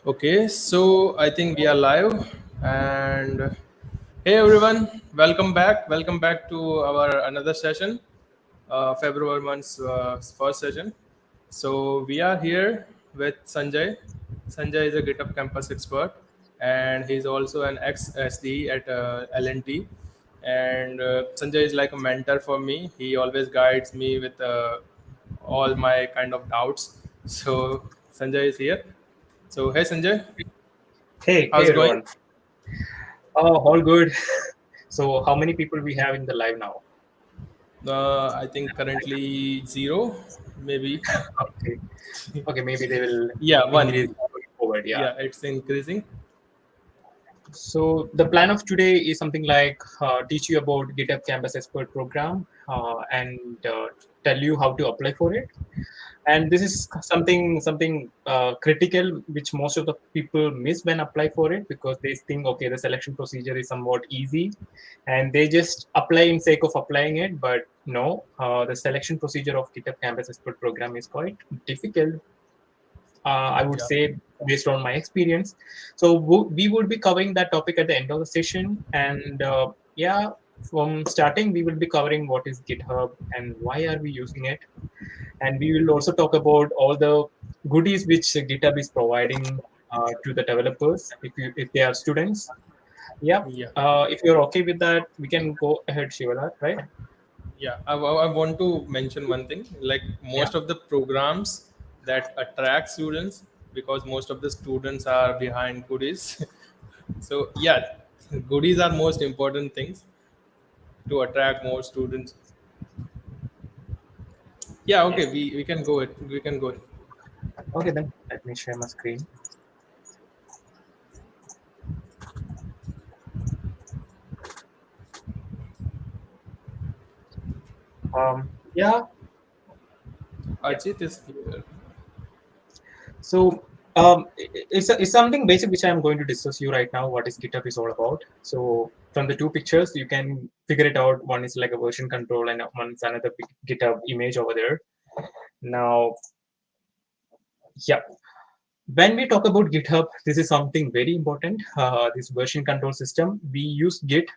Okay, so I think we are live. And hey everyone, welcome back. Welcome back to our another session, February month's first session. So we are here with Sanjay. Sanjay is a GitHub campus expert, and he's also an ex SD at LNT. And Sanjay is like a mentor for me. He always guides me with all my kind of doubts. So Sanjay is here. So hey Sanjay, Hey how's it going? everyone. All good. So how many people we have in the live now? I think currently zero, maybe. Okay. Okay, maybe they will Yeah, one. increase going forward. Yeah. Yeah, it's increasing. So the plan of today is something like teach you about GitHub Campus Expert program and tell you how to apply for it. And this is something critical which most of the people miss when apply for it because they think okay the selection procedure is somewhat easy and they just apply in sake of applying it, but no, the selection procedure of GitHub Campus Expert program is quite difficult, I would Yeah. say, based on my experience. So we would be covering that topic at the end of the session. And yeah, from starting, we will be covering what is GitHub and why are we using it. And we will also talk about all the goodies which GitHub is providing to the developers if they are students. Yeah. Yeah. If you're okay with that, we can go ahead, Shivala, right? Yeah. I want to mention one thing. Like Yeah. most of the programs that attract students, because most of the students are behind goodies. So yeah, goodies are most important things to attract more students. Yeah. Yes. Okay. We can go it. We can go it. Okay, then let me share my screen. Yeah. Yeah. Archit is here. So it's something basic which I'm going to discuss you right now. What is GitHub is all about. So from the two pictures, you can figure it out. One is like a version control, and one is another GitHub image over there. Now, yeah, when we talk about GitHub, this is something very important. This version control system, we use Git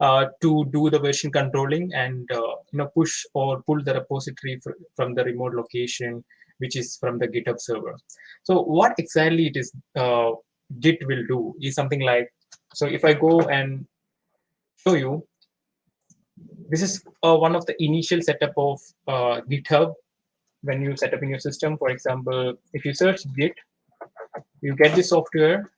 to do the version controlling and push or pull the repository from the remote location, which is from the GitHub server. So what exactly it is Git will do is something like, so if I go and show you, this is one of the initial setup of GitHub when you set up in your system. For example, if you search Git, you get this software.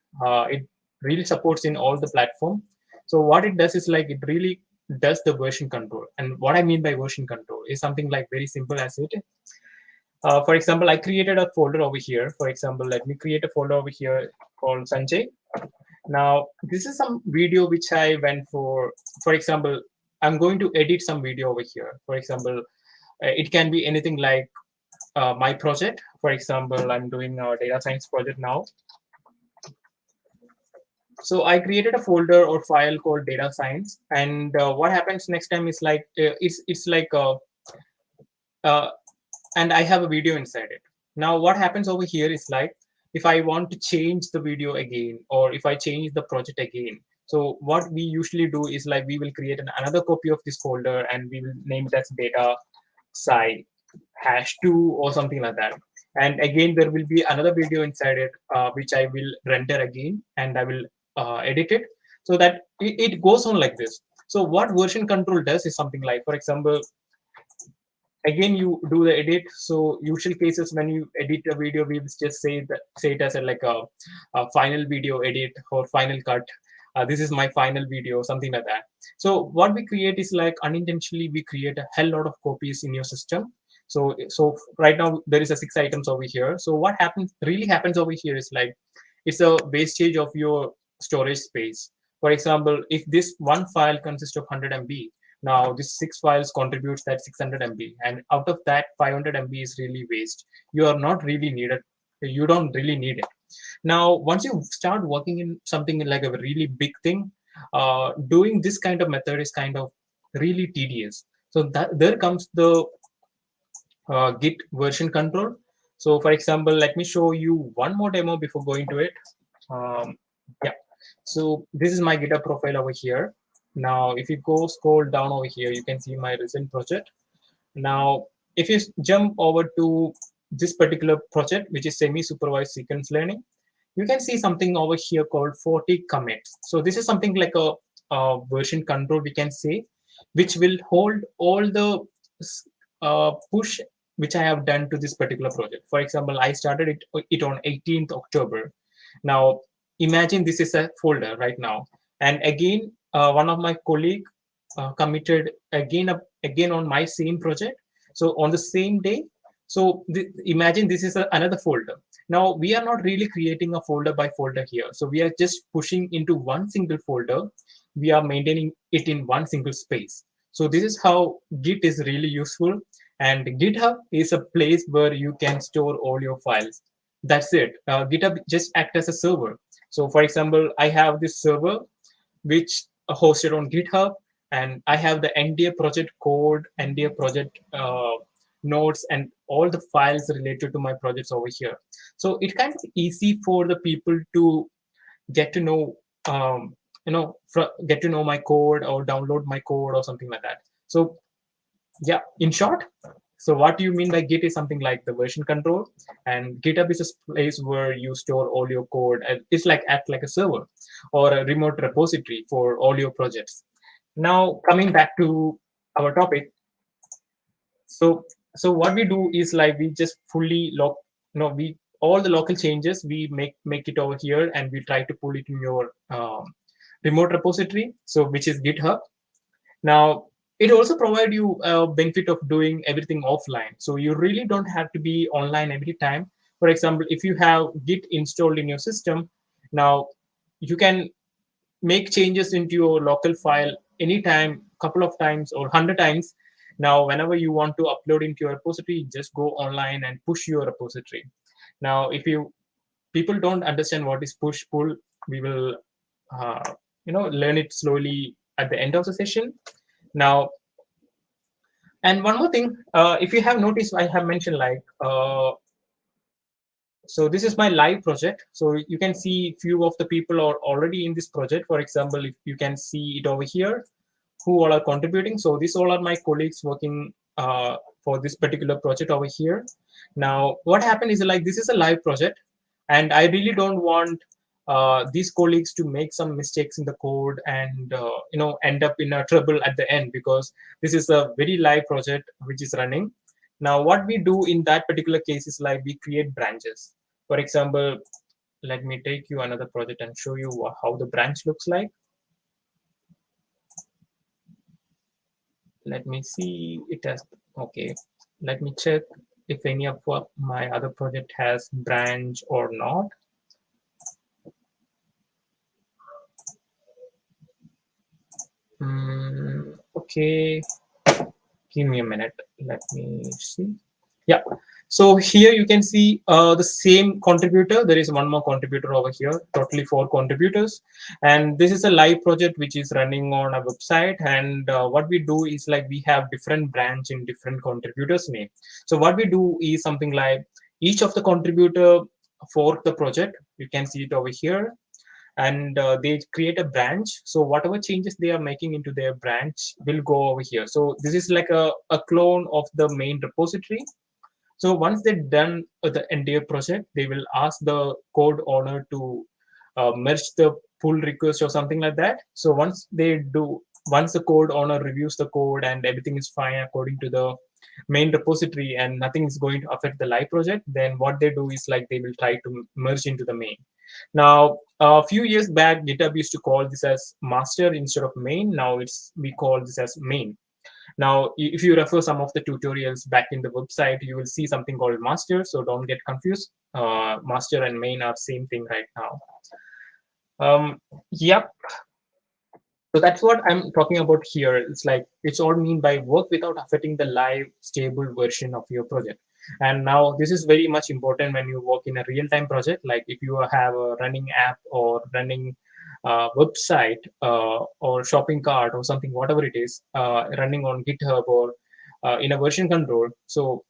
It really supports in all the platform. So what it does is like it really does the version control. And what I mean by version control is something like very simple as it. For example, I created a folder over here. For example, let me create a folder over here called Sanjay. Now, this is some video which I went for. For example, I'm going to edit some video over here. For example, it can be anything like my project. For example, I'm doing a data science project now. So I created a folder or file called data science, and what happens next time is like it's like uh, and I have a video inside it. Now what happens over here is like if I want to change the video again or if I change the project again. So what we usually do is like we will create another copy of this folder and we will name it as data sci #2 or something like that. And again, there will be another video inside it, which I will render again and I will edit it so that it goes on like this. So what version control does is something like, for example, again you do the edit. So usual cases when you edit a video, we will just say it as a final video edit or final cut. This is my final video, something like that. So what we create is like unintentionally we create a hell lot of copies in your system. So right now there is a 6 items over here. So what happens really happens over here is like it's a wastage of your storage space. For example, if this one file consists of 100 MB, now this 6 files contributes that 600 MB, and out of that 500 MB is really waste. You are not really needed. You don't really need it. Now, once you start working in something like a really big thing, doing this kind of method is kind of really tedious. So that there comes the Git version control. So for example, let me show you one more demo before going to it. Yeah, so this is my GitHub profile over here. Now, if you go scroll down over here, you can see my recent project. Now, if you jump over to this particular project, which is semi-supervised sequence learning, you can see something over here called 40 commits. So this is something like a version control, we can say, which will hold all the push which I have done to this particular project. For example, I started it on 18th October. Now, imagine this is a folder right now. And again, one of my colleague committed again on my same project. So on the same day, so imagine this is another folder. Now we are not really creating a folder by folder here. So we are just pushing into one single folder. We are maintaining it in one single space. So this is how Git is really useful. And GitHub is a place where you can store all your files. That's it. GitHub just act as a server. So for example, I have this server which hosted on GitHub, and I have the NDA project code, NDA project notes, and all the files related to my projects over here. So it's kind of easy for the people to get to know, get to know my code or download my code or something like that. So yeah, in short, so what do you mean by Git is something like the version control, and GitHub is a place where you store all your code. And it's like act like a server or a remote repository for all your projects. Now coming back to our topic, so what we do is like we just fully we all the local changes we make it over here, and we try to pull it in your remote repository, so which is GitHub. Now it also provides you a benefit of doing everything offline, so you really don't have to be online every time. For example, if you have Git installed in your system, now you can make changes into your local file anytime, couple of times or 100 times. Now whenever you want to upload into your repository, just go online and push your repository. Now if you people don't understand what is push pull, we will learn it slowly at the end of the session. Now, and one more thing, if you have noticed, I have mentioned like so this is my live project. So you can see few of the people are already in this project. For example, if you can see it over here, who all are contributing. So these all are my colleagues working for this particular project over here. Now, what happened is like this is a live project, and I really don't want these colleagues to make some mistakes in the code and end up in a trouble at the end, because this is a very live project which is running. Now, what we do in that particular case is like we create branches. For example, let me take you another project and show you how the branch looks like. Let me see it has, okay. Let me check if any of my other project has branch or not. Okay, give me a minute. Let me see. Yeah, so here you can see the same contributor. There is one more contributor over here, totally 4 contributors. And this is a live project which is running on a website. And what we do is like we have different branch in different contributors' name. So what we do is something like each of the contributor for the project, you can see it over here. And they create a branch. So whatever changes they are making into their branch will go over here. So this is like a clone of the main repository. So once they're done with the entire project, they will ask the code owner to merge the pull request or something like that. So once the code owner reviews the code and everything is fine according to the main repository and nothing is going to affect the live project, then what they do is like they will try to merge into the main. Now, a few years back, GitHub used to call this as master instead of main. Now we call this as main. Now, if you refer some of the tutorials back in the website, you will see something called master. So don't get confused. Master and main are same thing right now. Yep. So that's what I'm talking about here. It's like it's all mean by work without affecting the live stable version of your project. And now this is very much important when you work in a real-time project. Like if you have a running app or running website or shopping cart or something, whatever it is, running on GitHub or in a version control. So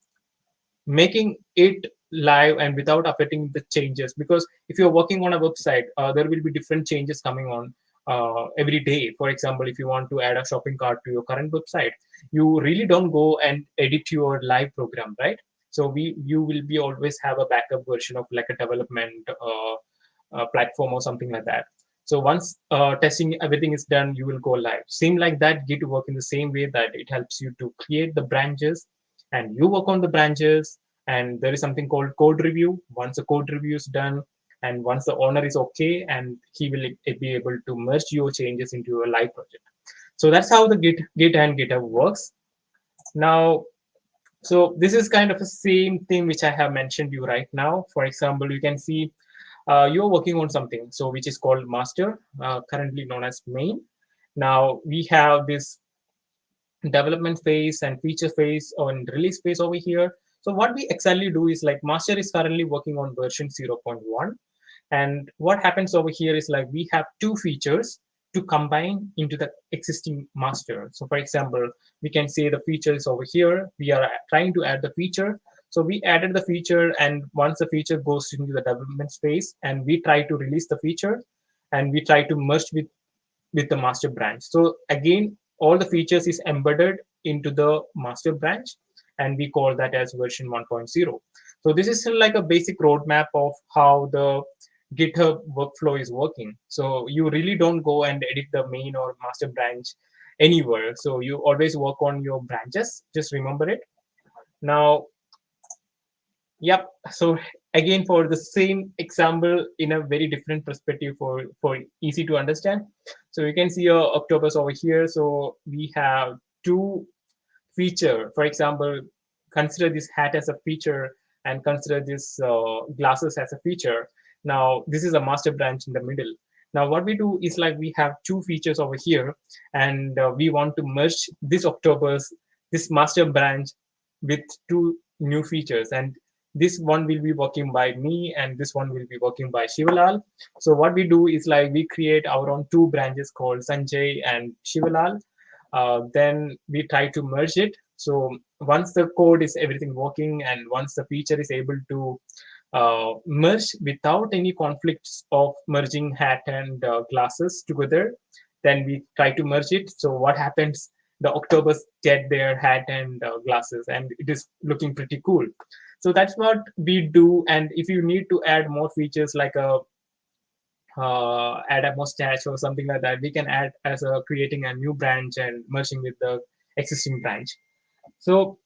making it live and without affecting the changes. Because if you're working on a website, there will be different changes coming on every day. For example, if you want to add a shopping cart to your current website, you really don't go and edit your live program, right? So you will be always have a backup version of like a development platform or something like that. So once testing everything is done, you will go live. Same like that, Git work in the same way, that it helps you to create the branches and you work on the branches. And there is something called code review. Once the code review is done, and once the owner is okay, and he will be able to merge your changes into your live project. So that's how the Git and GitHub works. Now, so this is kind of the same thing which I have mentioned you right now. For example, you can see you're working on something, so which is called master, currently known as main. Now we have this development phase and feature phase and release phase over here. So what we exactly do is like master is currently working on version 0.1. And what happens over here is like we have two features to combine into the existing master. So for example, we can say the feature is over here. We are trying to add the feature. So we added the feature, and once the feature goes into the development phase and we try to release the feature, and we try to merge with the master branch. So again, all the features is embedded into the master branch, and we call that as version 1.0. So this is like a basic roadmap of how the GitHub workflow is working. So you really don't go and edit the main or master branch anywhere. So you always work on your branches. Just remember it. Now, yep. So again, for the same example in a very different perspective for easy to understand. So you can see Octopus over here. So we have two feature. For example, consider this hat as a feature and consider this glasses as a feature. Now this is a master branch in the middle. Now what we do is like we have two features over here, and we want to merge this Octopus, this master branch, with two new features. And this one will be working by me, and this one will be working by Shivalal. So what we do is like we create our own two branches called Sanjay and Shivalal. Then we try to merge it. So once the code is everything working, and once the feature is able to merge without any conflicts of merging hat and glasses together, then we try to merge it. So what happens? The Octopus get their hat and glasses, and it is looking pretty cool. So that's what we do. And if you need to add more features like a add a mustache or something like that, we can add as a creating a new branch and merging with the existing branch. So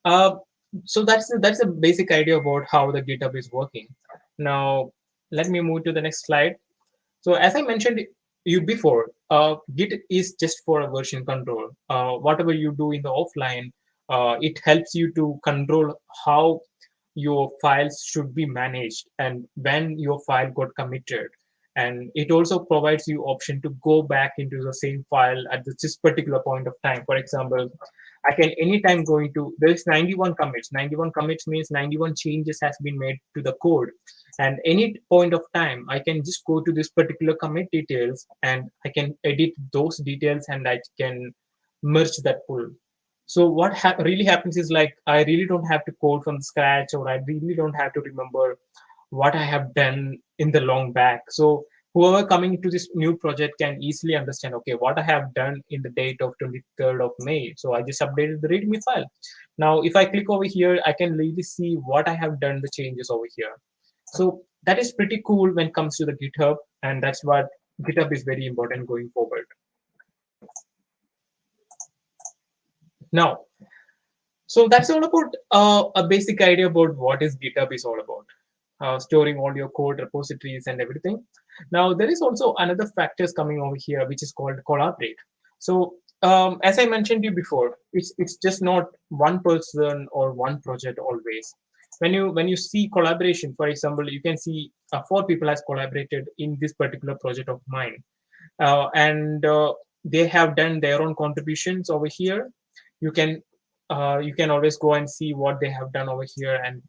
uh, so that's a basic idea about how the GitHub is working. Now let me move to the next slide. So as I mentioned you before, Git is just for a version control. Whatever you do in the offline, it helps you to control how your files should be managed and when your file got committed. And it also provides you option to go back into the same file at this particular point of time. For example, I can anytime go into, there's 91 commits. 91 commits means 91 changes has been made to the code. And any point of time, I can just go to this particular commit details and I can edit those details and I can merge that pull. So what really happens is like, I really don't have to code from scratch, or I really don't have to remember what I have done in the long back. So whoever coming to this new project can easily understand, okay, what I have done in the date of 23rd of May. So I just updated the README file. Now, if I click over here, I can really see what I have done, the changes over here. So that is pretty cool when it comes to the GitHub. And that's what GitHub is very important going forward. Now, so that's all about a basic idea about what is GitHub is all about. Storing all your code repositories and everything. Now, there is also another factors coming over here, which is called collaborate. So as I mentioned to you before, it's just not one person or one project always. When you see collaboration, for example, you can see 4 people has collaborated in this particular project of mine. And they have done their own contributions over here. You can always go and see what they have done over here and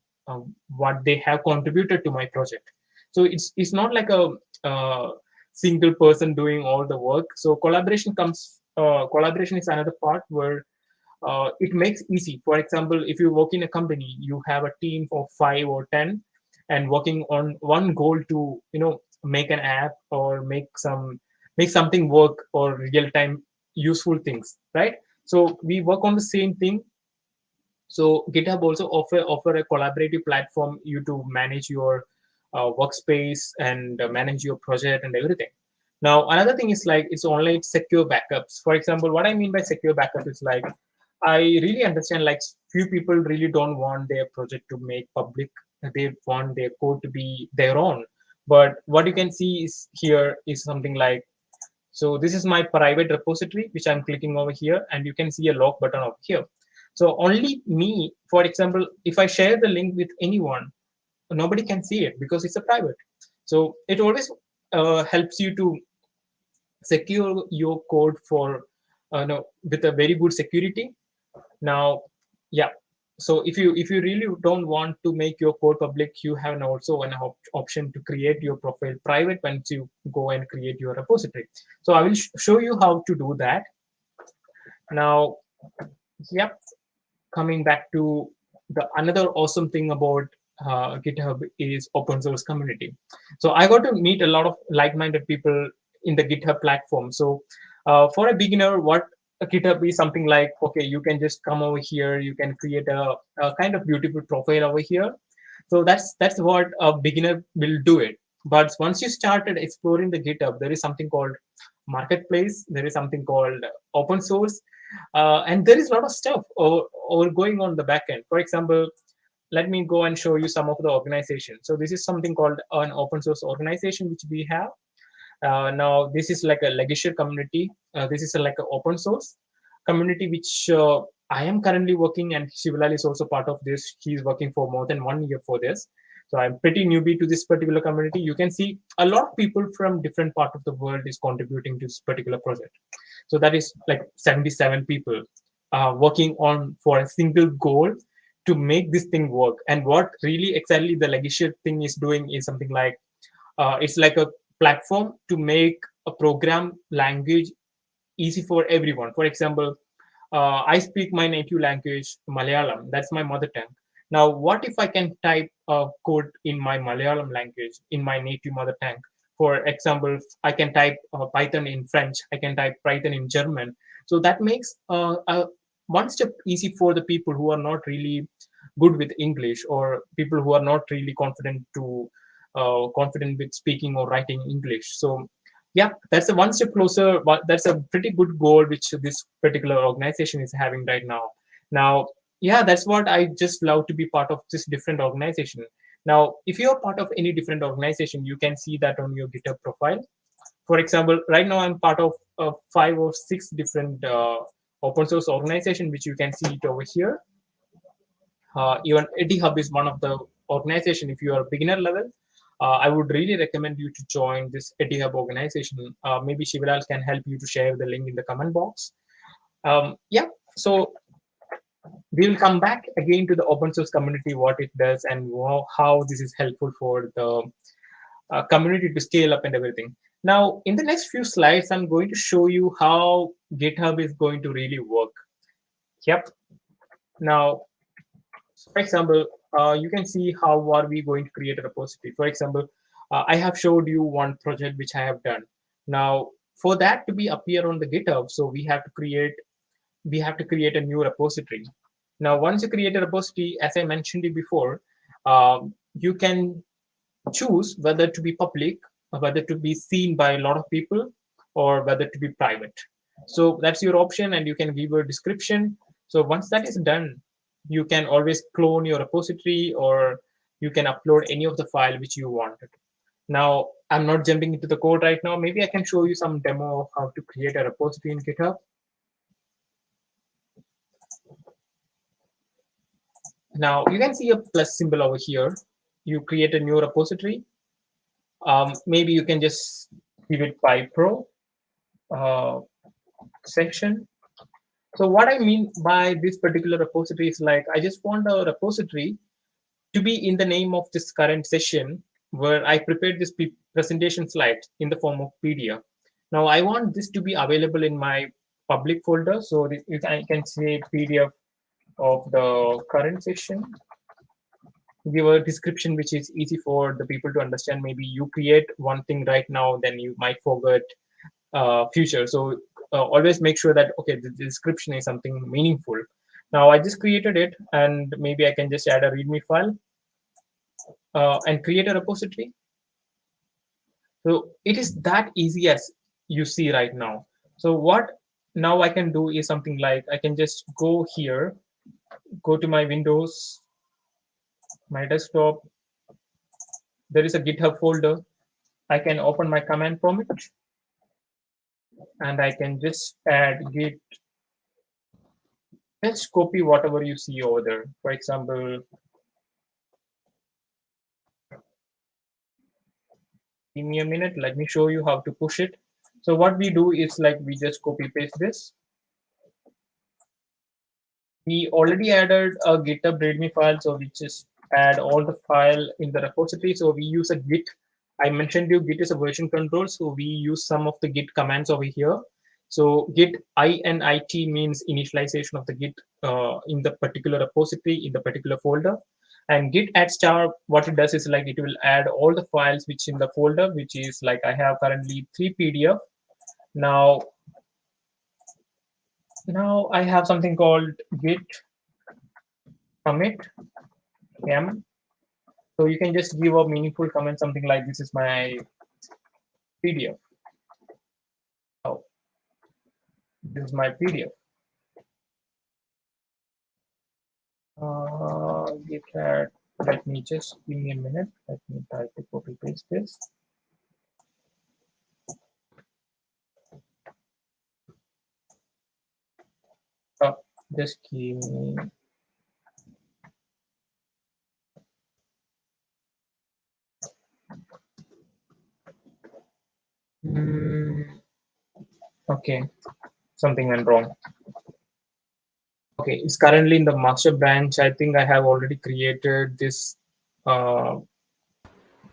what they have contributed to my project. So it's not like a single person doing all the work. So collaboration is another part where it makes easy. For example, if you work in a company, you have a team of 5 or 10, and working on one goal to make an app or make something work or real time useful things, right? So we work on the same thing. So GitHub also offer a collaborative platform you to manage your workspace and manage your project and everything. Now another thing is like it's online secure backups. For example, what I mean by secure backup is like I really understand like few people really don't want their project to make public. They want their code to be their own. But what you can see is here is something like, so this is my private repository, which I'm clicking over here, and you can see a lock button over here. So only me, for example, if I share the link with anyone, nobody can see it because it's a private. So it always helps you to secure your code for no, with a very good security. Now, yeah. So if you really don't want to make your code public, you have also an option to create your profile private once you go and create your repository. So I will show you how to do that. Now, yep. Coming back to the another awesome thing about GitHub is open source community. So I got to meet a lot of like-minded people in the GitHub platform. So for a beginner, what a GitHub is something like, okay, you can just come over here, you can create a kind of beautiful profile over here. So that's what a beginner will do it. But once you started exploring the GitHub, there is something called marketplace, there is something called open source, and there is a lot of stuff or going on the back end. For example, let me go and show you some of the organization. So this is something called an open source organization which we have. Now this is like a legacy community. This is like an open source community which I am currently working, and Shivalal is also part of this. He's working for more than 1 year for this. So I'm pretty newbie to this particular community. You can see a lot of people from different part of the world is contributing to this particular project. So that is like 77 people working on for a single goal to make this thing work. And what really exactly the legacy thing is doing is something like it's like a platform to make a program language easy for everyone. For example, I speak my native language, Malayalam. That's my mother tongue. Now, what if I can type code in my Malayalam language, in my native mother tongue? For example, I can type Python in French. I can type Python in German. So that makes one step easy for the people who are not really good with English, or people who are not really confident with speaking or writing English. So yeah, that's a one step closer, but that's a pretty good goal which this particular organization is having right now. Yeah, that's what I just love to be part of this different organization. Now if you're part of any different organization, you can see that on your GitHub profile. For example, right now I'm part of 5 or 6 different open source organization, which you can see it over here. Even Hub is one of the organization. If you are beginner level, I would really recommend you to join this Hub organization. Maybe Shivalal can help you to share the link in the comment box. Yeah, so we will come back again to the open source community, what it does, and how this is helpful for the community to scale up and everything. Now, in the next few slides, I'm going to show you how GitHub is going to really work. Yep. Now, for example, you can see how are we going to create a repository. For example, I have showed you one project which I have done. Now, for that to be appear on the GitHub, so we have to create a new repository. Now, once you create a repository, as I mentioned it before, you can choose whether to be public, or whether to be seen by a lot of people, or whether to be private. So that's your option, and you can give a description. So once that is done, you can always clone your repository, or you can upload any of the file which you wanted. Now, I'm not jumping into the code right now. Maybe I can show you some demo of how to create a repository in GitHub. Now, you can see a plus symbol over here. You create a new repository. Maybe you can just give it PyPro section. So what I mean by this particular repository is like, I just want a repository to be in the name of this current session where I prepared this presentation slide in the form of PDF. Now I want this to be available in my public folder. So you can say PDF of the current session. Give a description which is easy for the people to understand. Maybe you create one thing right now, then you might forget future. So always make sure that okay, the description is something meaningful. Now I just created it, and maybe I can just add a README file and create a repository. So it is that easy as you see right now. So what now I can do is something like I can just go here, go to my Windows, my desktop. There is a GitHub folder. I can open my command prompt and I can just add git. Just copy whatever you see over there. For example, give me a minute. Let me show you how to push it. So what we do is like we just copy paste this. We already added a GitHub README file, so we just add all the file in the repository. So we use a git. I mentioned you git is a version control, so we use some of the git commands over here. So git init means initialization of the git in the particular repository in the particular folder. And git add star, what it does is like it will add all the files which in the folder, which is like I have currently 3 PDF. Now I have something called git commit m. So you can just give a meaningful comment, something like this is my PDF. Oh, this is my PDF. Git add. Let me just give me a minute. Let me try to copy paste this. Just give me. Okay, something went wrong. Okay, it's currently in the master branch. I think I have already created this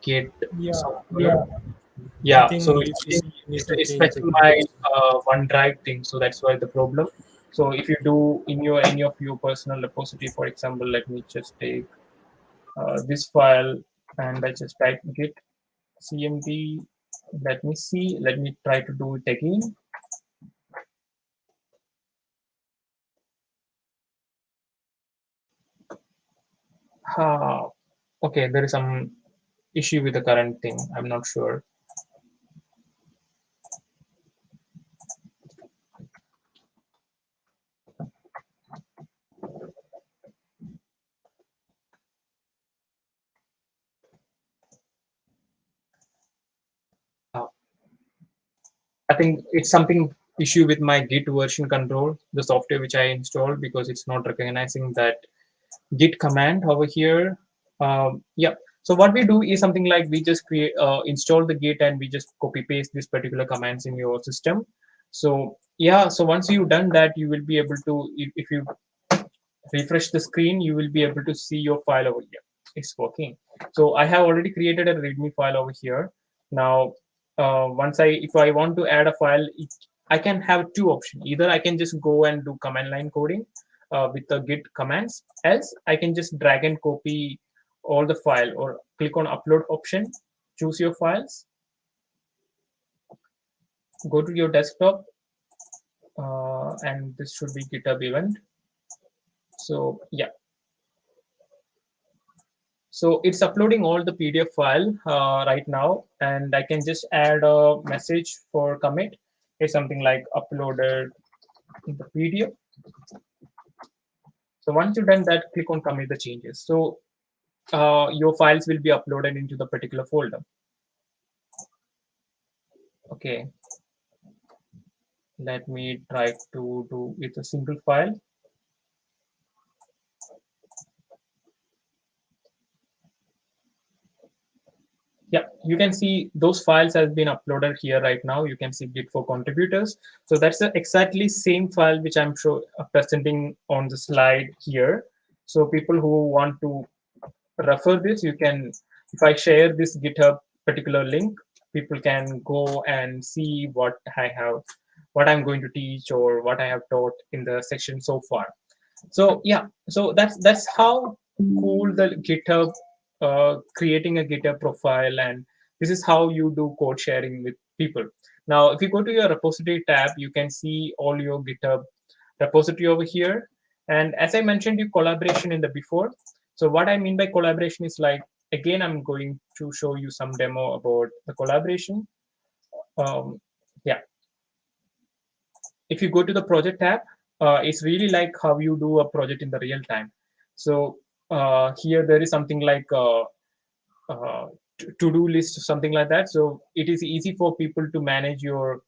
git software. Yeah, so it's especially my OneDrive thing, so that's why the problem. So if you do in your any of your personal repository, for example, let me just take this file and I just type git cmd. Let me see. Let me try to do it again. Okay, there is some issue with the current thing. I'm not sure. I think it's something issue with my Git version control, the software which I installed, because it's not recognizing that git command over here. Yeah. So what we do is something like we just create install the git and we just copy paste these particular commands in your system. So yeah. So once you've done that, you will be able to, if you refresh the screen, you will be able to see your file over here. It's working. So I have already created a README file over here. Now, if I want to add a file, I can have two options. Either I can just go and do command line coding with the git commands. Else, I can just drag and copy all the file or click on upload option, choose your files, go to your desktop, and this should be GitHub event. So yeah. So it's uploading all the PDF file right now, and I can just add a message for commit. It's something like uploaded the PDF. So once you've done that, click on commit the changes. So your files will be uploaded into the particular folder. Okay. Let me try to do with a single file. Yeah, you can see those files has been uploaded here right now. You can see Git for contributors. So that's the exactly same file which I'm presenting on the slide here. So people who want to refer this, you can, if I share this GitHub particular link, people can go and see what I have what I'm going to teach or what I have taught in the section so far. So yeah, so that's how cool the GitHub, creating a GitHub profile, and this is how you do code sharing with people. Now if you go to your repository tab, you can see all your GitHub repository over here. And as I mentioned you collaboration in the before, so what I mean by collaboration is like, again I'm going to show you some demo about the collaboration. Yeah, if you go to the project tab, it's really like how you do a project in the real time. So here there is something like to-do list, something like that. So it is easy for people to manage your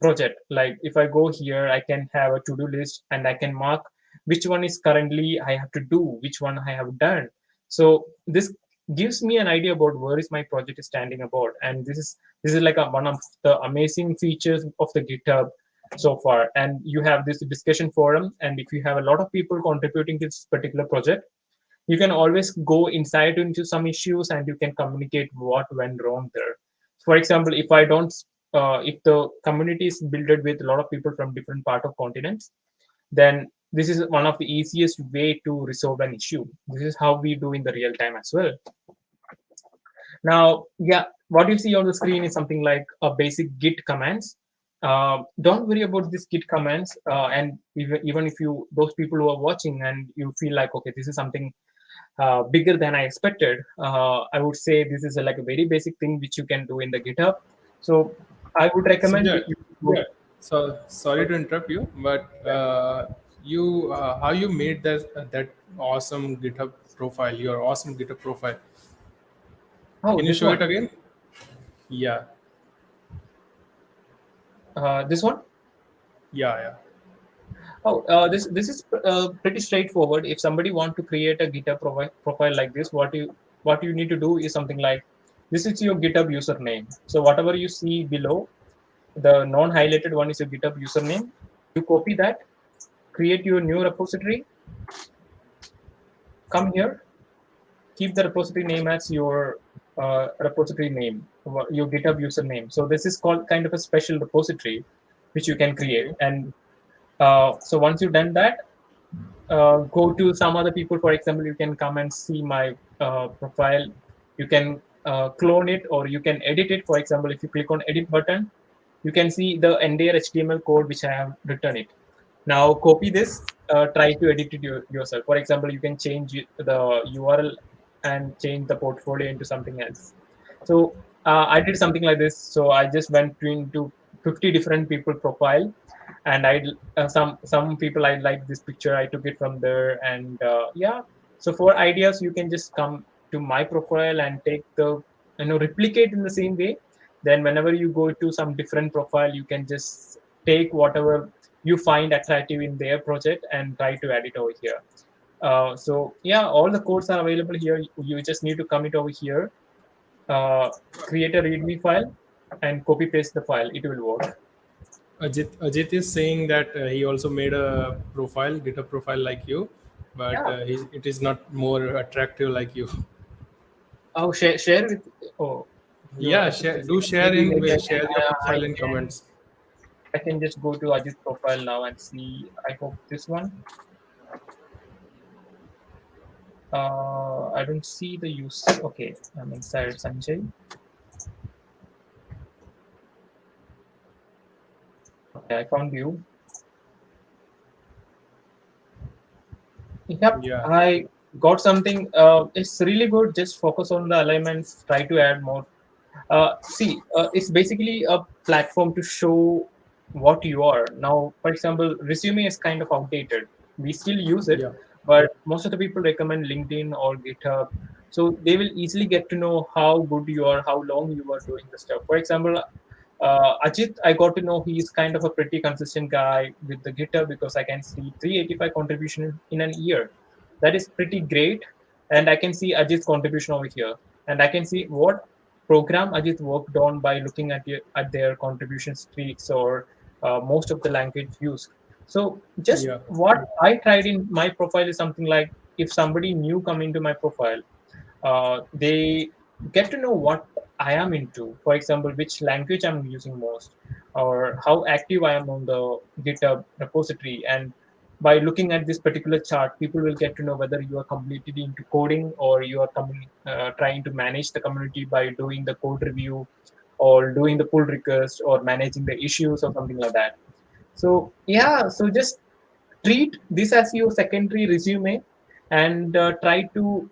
project. Like if I go here, I can have a to-do list and I can mark which one is currently I have to do, which one I have done. So this gives me an idea about where is my project is standing about. And this is like one of the amazing features of the GitHub so far. And you have this discussion forum, and if you have a lot of people contributing to this particular project, you can always go inside into some issues and you can communicate what went wrong there. For example, if I don't if the community is built with a lot of people from different part of continents, then this is one of the easiest way to resolve an issue. This is how we do in the real time as well. Now, yeah, what you see on the screen is something like a basic Git commands. Don't worry about this Git commands. And even if you, those people who are watching and you feel like, okay, this is something bigger than I expected, I would say this is like a very basic thing which you can do in the GitHub. So I would recommend Sanjay, you go. so sorry to interrupt you, but you how you made that awesome GitHub profile, your awesome GitHub profile. Oh, Can you this show it one. again? Yeah, This one. yeah, yeah. Oh, this is pretty straightforward. If somebody want to create a GitHub profile like this, what you need to do is something like, this is your GitHub username. So whatever you see below, the non-highlighted one is your GitHub username. You copy that, create your new repository, come here, keep the repository name as your repository name, your GitHub username. So this is called kind of a special repository which you can create. Okay. And so once you've done that, go to some other people. For example, you can come and see my profile. You can clone it or you can edit it. For example, if you click on edit button, you can see the entire HTML code which I have written it. Now copy this, try to edit it yourself. For example, you can change the URL and change the portfolio into something else. So I did something like this. So I just went into 50 different people profile, and I some people I like this picture. I took it from there, and yeah. So for ideas, you can just come to my profile and take the replicate in the same way. Then whenever you go to some different profile, you can just take whatever you find attractive in their project and try to add it over here. So yeah, all the codes are available here. You just need to come it over here, create a README file, and copy paste the file. It will work. Ajit is saying that he also made a profile, GitHub profile like you, but Yeah. it is not more attractive like you. Oh, share with. Oh, your Yeah, assistant. do share Maybe in maybe share your profile in comments. I can just go to Ajit's profile now and see. I hope this one. I don't see the use. Okay, I'm inside Sanjay. Okay, I found you. Yep, Yeah, I got something. It's really good. Just focus on the alignments. Try to add more. See, it's basically a platform to show what you are. Now, for example, resume is kind of outdated. We still use it, yeah. but most of the people recommend LinkedIn or GitHub. So they will easily get to know how good you are, how long you are doing the stuff. For example, Ajit, I got to know he's kind of a pretty consistent guy with the GitHub because I can see 385 contribution in an year. That is pretty great. And I can see Ajit's contribution over here. And I can see what program Ajit worked on by looking at their contribution streaks or most of the language used. So just Yeah. what I tried in my profile is something like, if somebody new come into my profile, they get to know what I am into. For example, which language I'm using most, or how active I am on the GitHub repository. And by looking at this particular chart, people will get to know whether you are completely into coding or you are trying to manage the community by doing the code review or doing the pull request or managing the issues or something like that. So yeah, so just treat this as your secondary resume, and uh, try to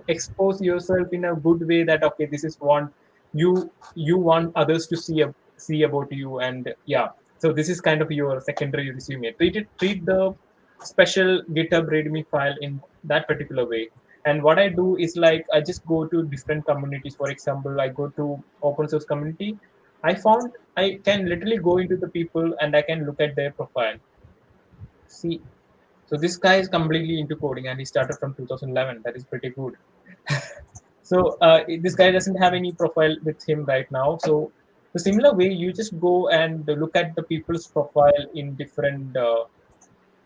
expose yourself in a good way, that okay, this is what you want others to see about you. And yeah, so this is kind of your secondary resume. Treat the special GitHub readme file in that particular way. And what I do is, like, I just go to different communities. For example, I go to open source community. I found I can literally go into the people and I can look at their profile, see. So this guy is completely into coding and he started from 2011. That is pretty good. So this guy doesn't have any profile with him right now. So the similar way, you just go and look at the people's profile in different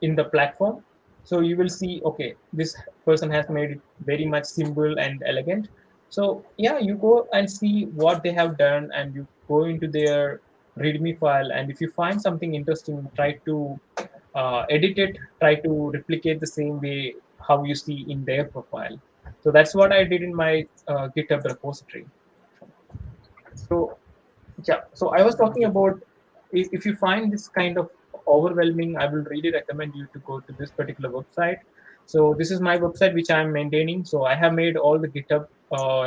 in the platform. So you will see, okay, this person has made it very much simple and elegant. So yeah, you go and see what they have done, and you go into their README file. And if you find something interesting, try to edit it, try to replicate the same way how you see in their profile. So that's what I did in my GitHub repository. So yeah, so I was talking about, if you find this kind of overwhelming, I will really recommend you to go to this particular website. So this is my website which I'm maintaining. So I have made all the GitHub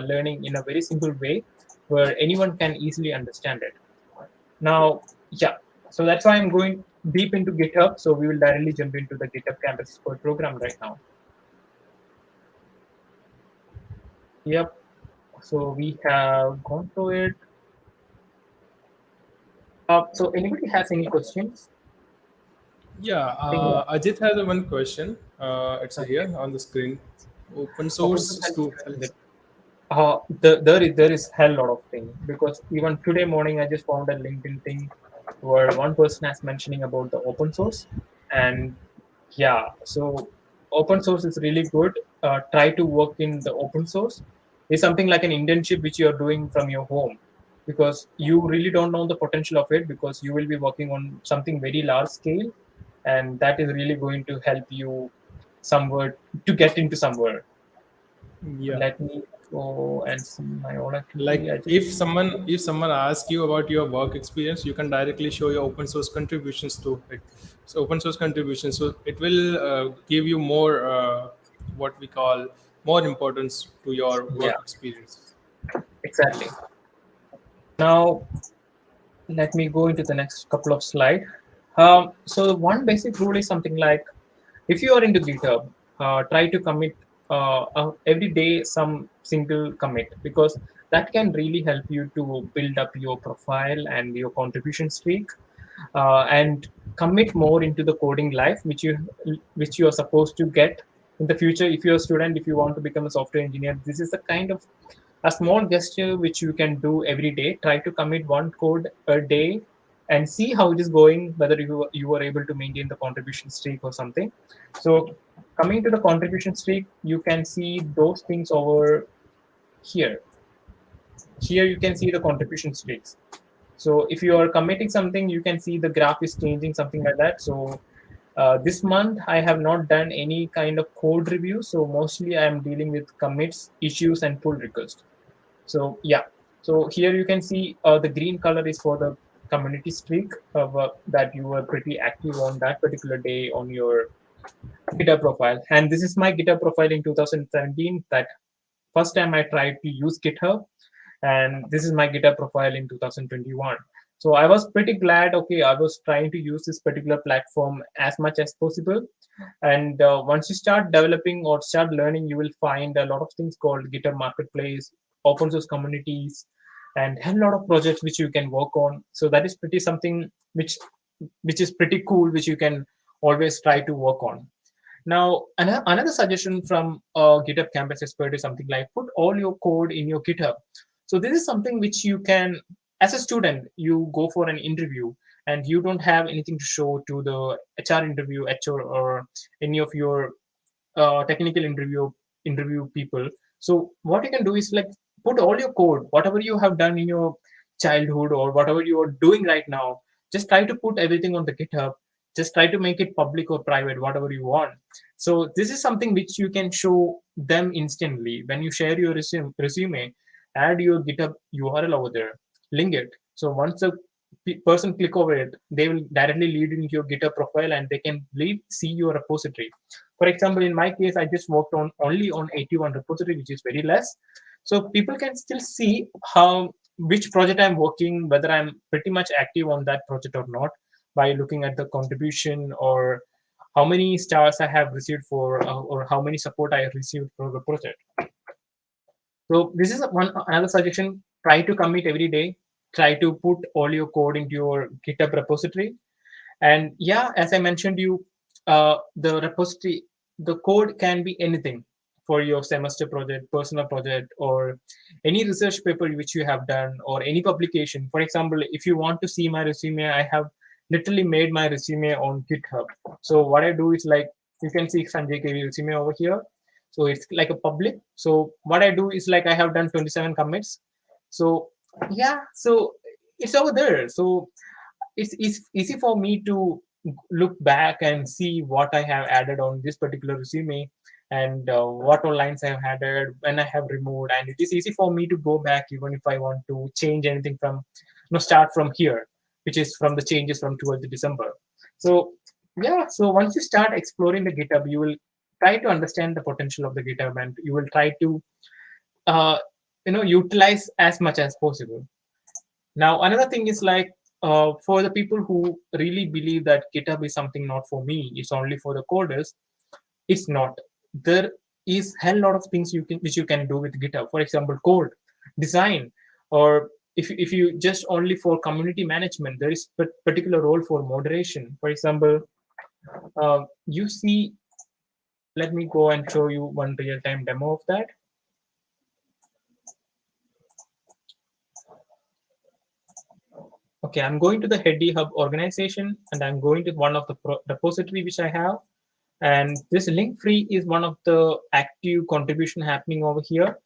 learning in a very simple way where anyone can easily understand it. Now, yeah, so that's why I'm going deep into GitHub. So we will directly jump into the GitHub Campus Expert program right now. Yep. So we have gone through it. So anybody has any questions? Yeah, Think Ajit has a one question. It's okay. here on the screen. Open Open source source help. to help. There is hell lot of thing, because even today morning I just found a LinkedIn thing where one person has mentioning about the open source. And yeah, so open source is really good. Try to work in the open source. It's something like an internship which you are doing from your home, because you really don't know the potential of it, because you will be working on something very large scale, and that is really going to help you somewhere to get into somewhere. Yeah, Let me go and see my own activity. like I just if someone asks you about your work experience, you can directly show your open source contributions to it. So open source contributions, so it will give you more what we call more importance to your yeah, work experience. exactly. Now let me go into the next couple of slides. So one basic rule is something like, if you are into GitHub, try to commit every day some single commit, because that can really help you to build up your profile and your contribution streak, and commit more into the coding life which you are supposed to get in the future. If you're a student, if you want to become a software engineer, this is a kind of a small gesture which you can do every day. Try to commit one code a day and see how it is going, whether you are able to maintain the contribution streak or something. So coming to the contribution streak, you can see those things over here. Here you can see the contribution streaks. So if you are committing something, you can see the graph is changing, something like that. So this month I have not done any kind of code review, so mostly I am dealing with commits, issues, and pull requests. So yeah, so here you can see the green color is for the community streak of, that you were pretty active on that particular day on your GitHub profile. And this is my GitHub profile in 2017. That first time I tried to use GitHub, and this is my GitHub profile in 2021. So I was pretty glad. Okay, I was trying to use this particular platform as much as possible. And once you start developing or start learning, you will find a lot of things called GitHub Marketplace, open source communities, and a lot of projects which you can work on. So that is pretty something which is pretty cool, which you can always try to work on. Now, another suggestion from GitHub Campus Expert is something like, put all your code in your GitHub. So this is something which you can, as a student, you go for an interview and you don't have anything to show to the HR interview, HR, or any of your technical interview people. So what you can do is, like, put all your code, whatever you have done in your childhood or whatever you are doing right now, just try to put everything on the GitHub. Just try to make it public or private, whatever you want. So this is something which you can show them instantly when you share your resume. Add your GitHub URL over there, link it. So once a person click over it, they will directly lead into your GitHub profile and they can see your repository. For example, in my case, I just worked on only on 81 repository, which is very less. So people can still see how which project I'm working, whether I'm pretty much active on that project or not, by looking at the contribution or how many stars I have received for or how many support I have received for the project. So this is another suggestion. Try to commit every day. Try to put all your code into your GitHub repository. And yeah, as I mentioned you, the repository, the code can be anything for your semester project, personal project, or any research paper which you have done, or any publication. For example, if you want to see my resume, I have literally made my resume on GitHub. So what I do is like, you can see Sanjay KV resume over here. So it's like a public. So what I do is like, I have done 27 commits. So yeah, so it's over there. So it's easy for me to look back and see what I have added on this particular resume, and what all lines I have added, when I have removed, and it is easy for me to go back even if I want to change anything from, start from here, which is from the changes from 12th December. So yeah, so once you start exploring the GitHub, you will try to understand the potential of the GitHub, and you will try to uh, utilize as much as possible. Now, another thing is like, for the people who really believe that GitHub is something not for me, it's only for the coders, it's not. There is hell lot of things which you can do with GitHub. For example, code, design, or if you just only for community management, there is particular role for moderation. For example, you see, let me go and show you one real-time demo of that. Okay, I'm going to the HeadyHub organization, and I'm going to one of the repository which I have. And this link free is one of the active contribution happening over here.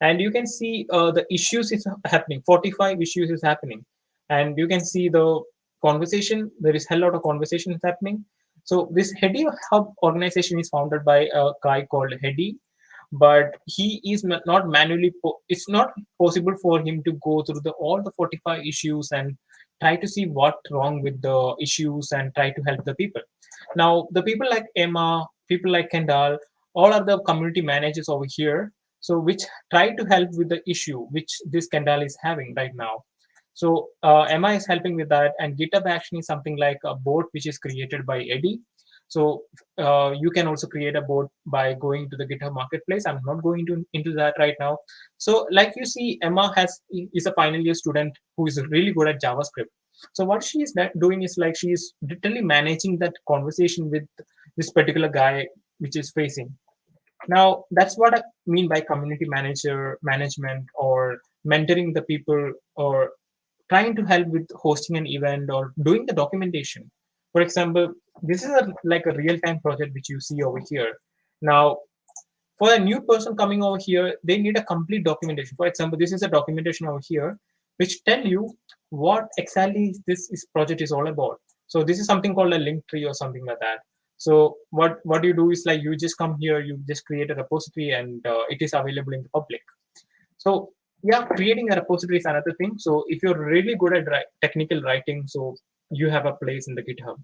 And you can see the issues is happening, 45 issues is happening. And you can see the conversation, there is a lot of conversations happening. So this HeadyHub organization is founded by a guy called Heady, but he is not manually, it's not possible for him to go through all the 45 issues and try to see what's wrong with the issues and try to help the people. Now, the people like Emma, people like Kendall, all are the community managers over here. So which try to help with the issue which this Kendall is having right now. So Emma is helping with that, and GitHub Action is something like a board which is created by Eddie. So you can also create a board by going to the GitHub Marketplace. I'm not going into that right now. So like you see, Emma is a final year student who is really good at JavaScript. So what she is doing is like, she is literally managing that conversation with this particular guy which is facing. Now, that's what I mean by community management, or mentoring the people, or trying to help with hosting an event or doing the documentation. For example, this is like a real-time project which you see over here. Now, for a new person coming over here, they need a complete documentation. For example, this is a documentation over here which tell you what exactly this project is all about. So this is something called a link tree or something like that. So what you do is like, you just come here, you just create a repository, and it is available in the public. So yeah, creating a repository is another thing. So if you're really good at technical writing, so you have a place in the GitHub.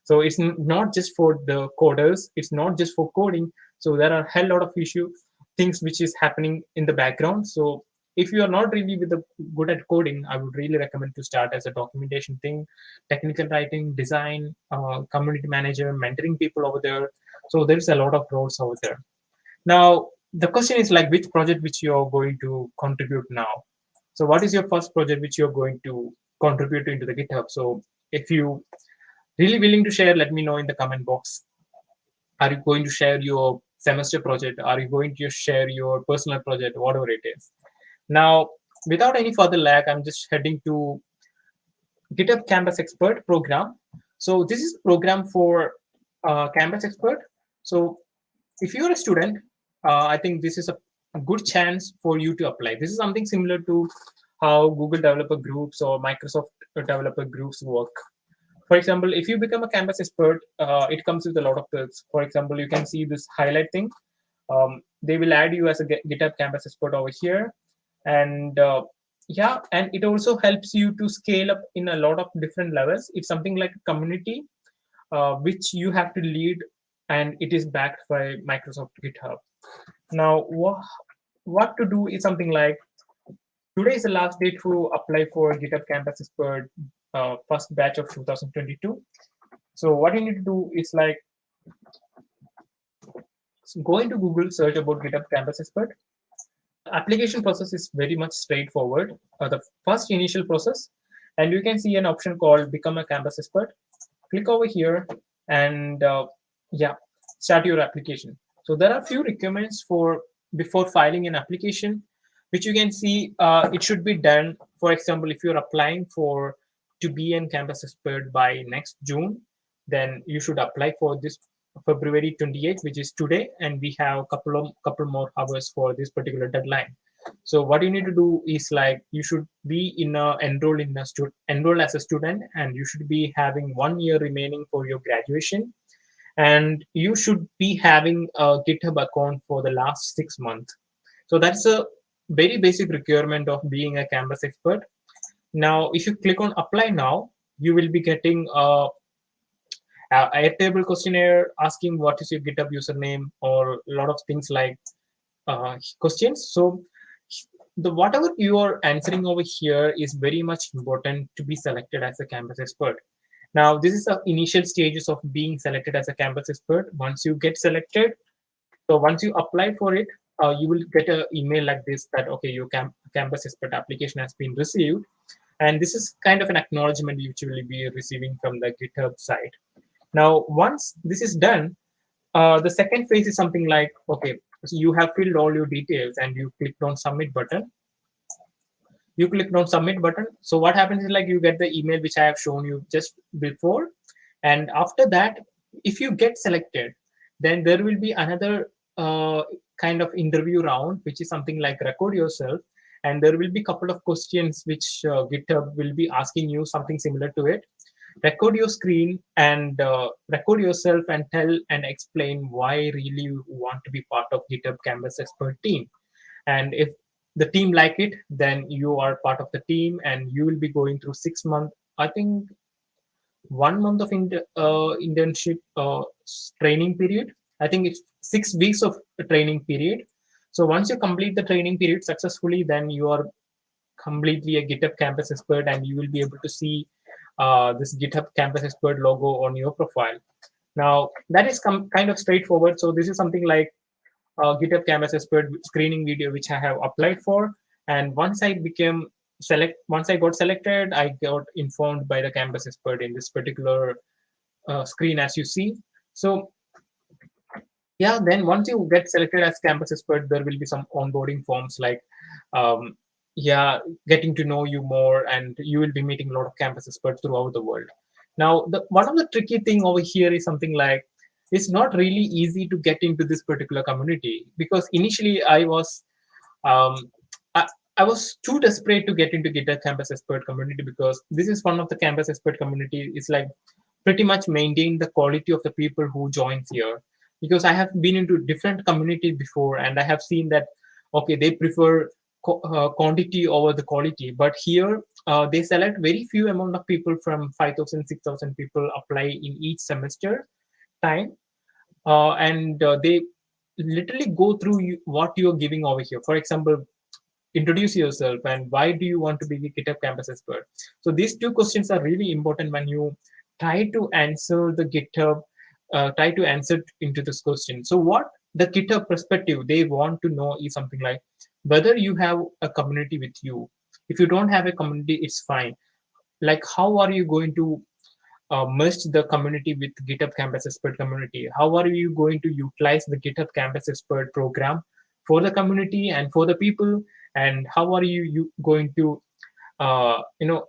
So it's not just for the coders, it's not just for coding. So there are a hell lot of things which is happening in the background. So if you are not really good at coding, I would really recommend to start as a documentation thing, technical writing, design, community manager, mentoring people over there. So there's a lot of roles over there. Now, the question is like, which project which you're going to contribute now? So what is your first project which you're going to contribute into the GitHub? So if you really willing to share, let me know in the comment box. Are you going to share your semester project? Are you going to share your personal project, whatever it is? Now, without any further lag, I'm just heading to GitHub Campus Expert program. So this is a program for Campus Expert. So if you're a student, I think this is a good chance for you to apply. This is something similar to how Google developer groups or Microsoft developer groups work. For example, if you become a Canvas expert, it comes with a lot of perks. For example, you can see this highlight thing. They will add you as a GitHub Canvas expert over here, and yeah, and it also helps you to scale up in a lot of different levels. It's something like a community which you have to lead, and it is backed by Microsoft GitHub. Now, what to do is something like today is the last date to apply for GitHub Campus Expert first batch of 2022. So what you need to do is like go into Google, search about GitHub Campus Expert. Application process is very much straightforward. The first initial process, and you can see an option called Become a Campus Expert. Click over here and yeah, start your application. So there are a few requirements for before filing an application, which you can see it should be done. For example, if you're applying for to be a campus expert by next June, then you should apply for this February 28th, which is today, and we have a couple more hours for this particular deadline. So what you need to do is like you should be enroll as a student, and you should be having 1 year remaining for your graduation, and you should be having a GitHub account for the last 6 months. So that's a very basic requirement of being a Canvas expert. Now, if you click on apply now, you will be getting a Airtable questionnaire asking what is your GitHub username or a lot of things like questions. So the whatever you are answering over here is very much important to be selected as a Canvas expert. Now, this is the initial stages of being selected as a Canvas expert. Once you get selected, so once you apply for it, you will get an email like this that, okay, your Canvas expert application has been received. And this is kind of an acknowledgement which you will be receiving from the GitHub site. Now, once this is done, the second phase is something like, okay, so you have filled all your details and you clicked on submit button. You clicked on submit button. So what happens is like you get the email which I have shown you just before. And after that, if you get selected, then there will be another kind of interview round, which is something like record yourself. And there will be a couple of questions which GitHub will be asking you something similar to it. Record your screen and record yourself and tell and explain why really you want to be part of GitHub Canvas expert team. And if the team like it, then you are part of the team and you will be going through 6 months, I think 1 month of internship training period. I think it's 6 weeks of training period. So once you complete the training period successfully, then you are completely a GitHub Campus expert and you will be able to see this GitHub Campus expert logo on your profile. Now that is kind of straightforward. So this is something like GitHub Campus expert screening video which I have applied for. And once I got selected, I got informed by the Campus expert in this particular screen as you see. So yeah, then once you get selected as Campus expert, there will be some onboarding forms like yeah, getting to know you more, and you will be meeting a lot of Campus experts throughout the world. Now, one of the tricky thing over here is something like it's not really easy to get into this particular community, because initially I was um, I was too desperate to get into GitHub Campus expert community, because this is one of the Campus expert community. It's like pretty much maintain the quality of the people who joins here, because I have been into different community before and I have seen that okay, they prefer quantity over the quality, but here they select very few amount of people from 5,000 6,000 people apply in each semester time, and they literally go through what you're giving over here. For example, introduce yourself and why do you want to be the GitHub Campus expert. So these two questions are really important when you try to answer the GitHub, try to answer into this question. So what the GitHub perspective they want to know is something like whether you have a community with you. If you don't have a community, it's fine. Like how are you going to merge the community with GitHub Campus Expert community? How are you going to utilize the GitHub Campus Expert program for the community and for the people? And how are you going to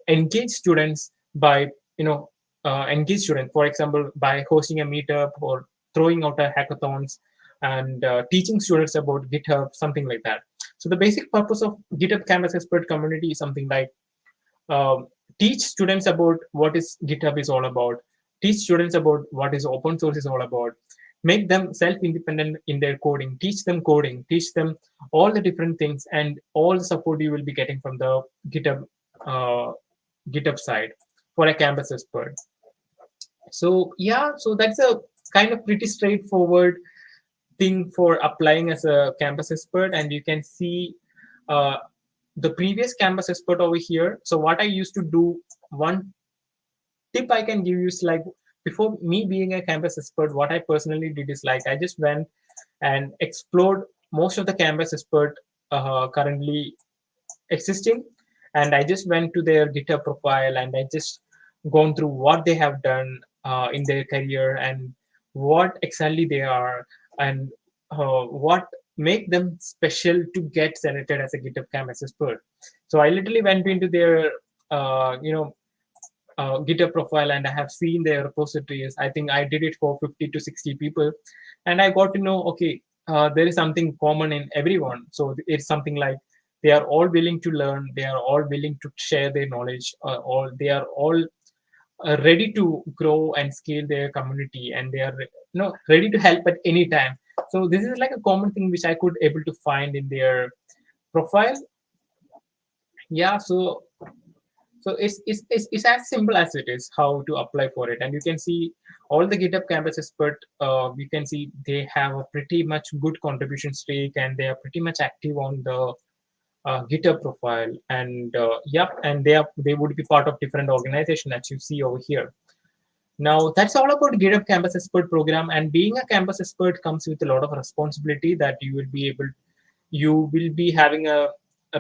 engage students by engage students, for example, by hosting a meetup or throwing out a hackathons and teaching students about GitHub, something like that. So the basic purpose of GitHub Campus Expert community is something like teach students about what is GitHub is all about, teach students about what is open source is all about, make them self-independent in their coding, teach them all the different things and all the support you will be getting from the GitHub uh, GitHub side for a campus expert. So yeah, so that's a kind of pretty straightforward thing for applying as a campus expert, and you can see uh, the previous campus expert over here. So what I used to do, one tip I can give you is like, before me being a campus expert, what I personally did is like I just went and explored most of the campus expert currently existing, and I just went to their GitHub profile and I just gone through what they have done in their career and what exactly they are, and what make them special to get selected as a GitHub campus expert. So I literally went into their uh, you know GitHub profile and I have seen their repositories. I think I did it for 50 to 60 people, and I got to know, okay, there is something common in everyone. So it's something like they are all willing to learn, they are all willing to share their knowledge, or they are all ready to grow and scale their community, and they are ready to help at any time. So this is like a common thing which I could able to find in their profile. Yeah, so it's as simple as it is how to apply for it. And you can see all the GitHub campus expert, you can see they have a pretty much good contribution streak and they are pretty much active on the GitHub profile. And yep, and they would be part of different organization that you see over here. Now that's all about GitHub Campus Expert program. And being a campus expert comes with a lot of responsibility that you will be having a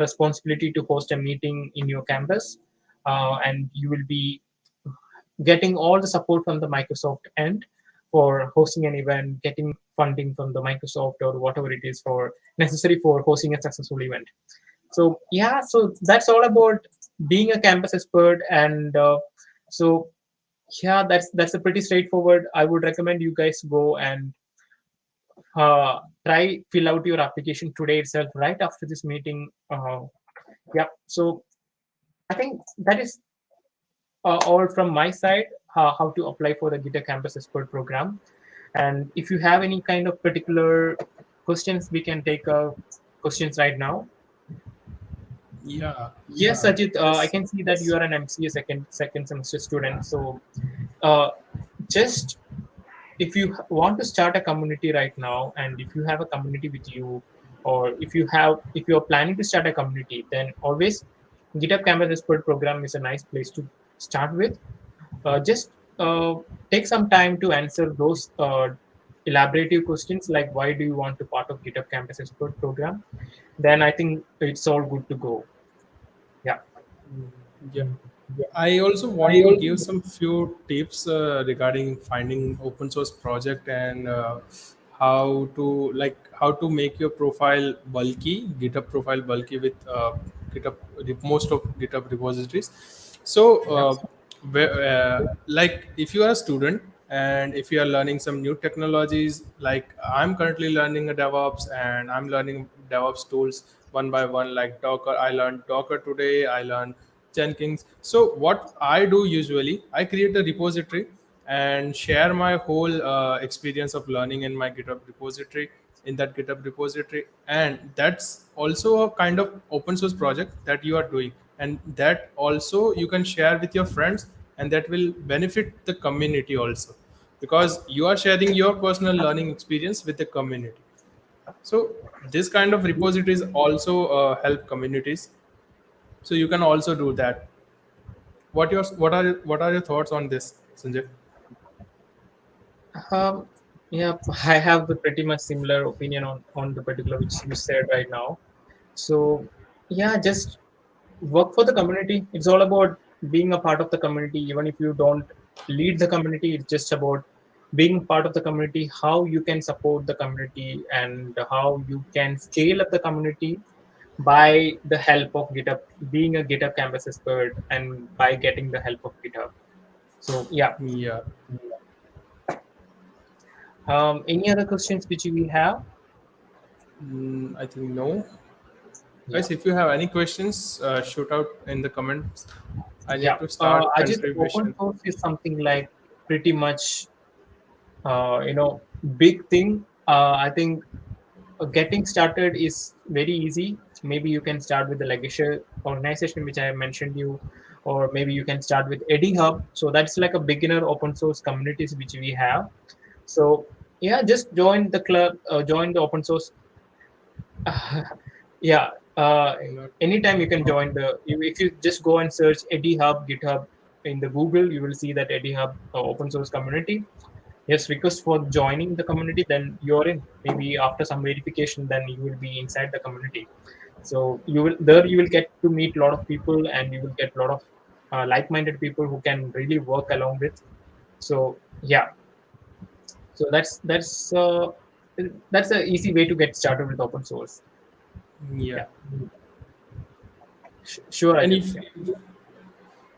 responsibility to host a meeting in your campus, and you will be getting all the support from the Microsoft end for hosting an event, getting funding from the Microsoft or whatever it is for necessary for hosting a successful event. So yeah, so that's all about being a campus expert. And so yeah, that's a pretty straightforward. I would recommend you guys go and try fill out your application today itself, right after this meeting. Yeah, so I think that is all from my side, how to apply for the GitHub Campus Expert program. And if you have any kind of particular questions, we can take questions right now. Yeah. Yes, Sajid, I Yes. can see that you are an MCA second semester student. So uh, just if you want to start a community right now, and if you have a community with you, or if you are planning to start a community, then always GitHub Campus Expert program is a nice place to start with. Just take some time to answer those elaborative questions like why do you want to part of GitHub Campus Expert program. Then I think it's all good to go. Yeah. Yeah. I also want to give some few tips regarding finding open source project and how to make your profile bulky, GitHub profile bulky with GitHub most of GitHub repositories. So Yeah. like if you are a student and if you are learning some new technologies, like I'm currently learning a DevOps and I'm learning DevOps tools one by one, like Docker. I learned Docker today. I learned Jenkins. So what I do usually, I create a repository and share my whole experience of learning in my GitHub repository, in that GitHub repository, and that's also a kind of open source project that you are doing, and that also you can share with your friends, and that will benefit the community also, because you are sharing your personal learning experience with the community. So this kind of repositories also help communities, so you can also do that. What are your thoughts on this, Sanjay? Um, yeah, I have the pretty much similar opinion on the particular which you said right now. So yeah, just work for the community. It's all about being a part of the community, even if you don't lead the community. It's just about being part of the community, how you can support the community, and how you can scale up the community by the help of GitHub, being a GitHub campus expert, and by getting the help of GitHub. So yeah. Yeah. Any other questions which we have? I think no. Guys, if you have any questions, shoot out in the comments. I need Yeah. to start I just open contribution. source is something like pretty much you know, big thing. I think getting started is very easy. Maybe you can start with the legacy organization which I have mentioned you, or maybe you can start with Hub. So that's like a beginner open source communities which we have. So yeah, just join the club, join the open source. Yeah, Not, anytime you can join if you just go and search Hub GitHub in the Google, you will see that Hub open source community. Yes, request for joining the community, then you're in. Maybe after some verification, then you will be inside the community. So you will get to meet a lot of people, and you will get a lot of like-minded people who can really work along with. So yeah, so that's an easy way to get started with open source. yeah. Yeah, sure, And Ajay.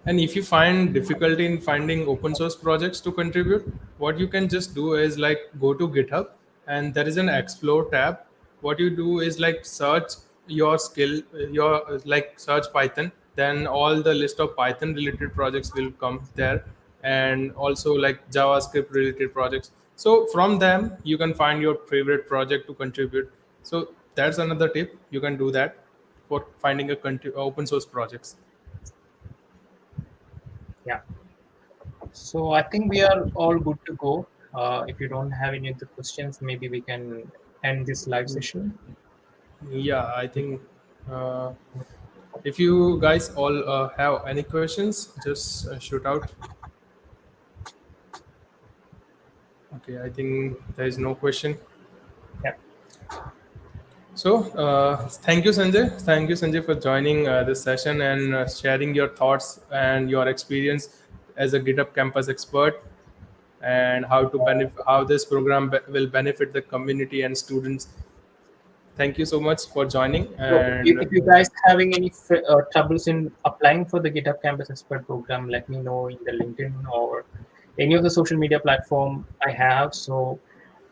if if you find difficulty in finding open source projects to contribute, what you can just do is like go to GitHub, and there is an explore tab. What you do is like search your skill, your like search Python, then all the list of Python related projects will come there, and also like JavaScript related projects. So from them you can find your favorite project to contribute. So that's another tip. You can do that for finding a open source projects. Yeah. So I think we are all good to go. If you don't have any other questions, maybe we can end this live session. Yeah, I think uh, if you guys all have any questions, just shoot out. Okay, I think there is no question. Yeah. So thank you, Sanjay. Thank you, Sanjay, for joining this session and sharing your thoughts and your experience as a GitHub campus expert, and how to benefit, how this program will benefit the community and students. Thank you so much for joining. So And if you guys having any troubles in applying for the GitHub Campus Expert program, let me know in the LinkedIn or any of the social media platform I have. So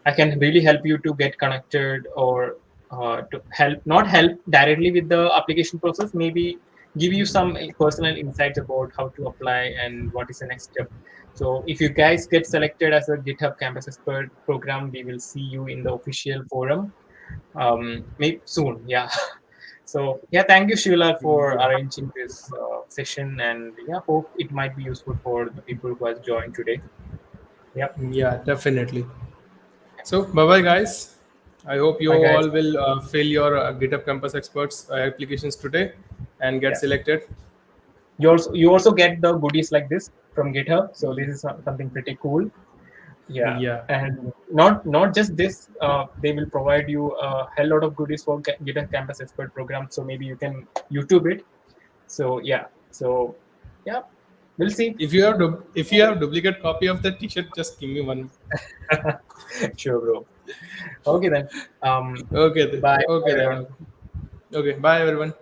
I can really help you to get connected, or to help, not help directly with the application process, maybe give you some personal insights about how to apply and what is the next step. So if you guys get selected as a GitHub Campus Expert program, we will see you in the official forum, maybe soon. Yeah. So yeah, thank you, Sheila, for yeah, arranging this session, and yeah, hope it might be useful for the people who has joined today. Yep. yeah, definitely. So, bye bye, guys. I hope you Bye, guys. all will fill your GitHub Campus Experts applications today and get Yeah. selected. You also get the goodies like this from GitHub. So this is something pretty cool. Yeah, Yeah, and not just this. They will provide you a hell lot of goodies for GitHub Campus Expert program. So maybe you can YouTube it. So yeah. So yeah, we'll see. if you have duplicate copy of the T-shirt, just give me one. Sure, bro. Okay then. Okay, then. Bye, Okay, everyone. then. Okay, bye, everyone.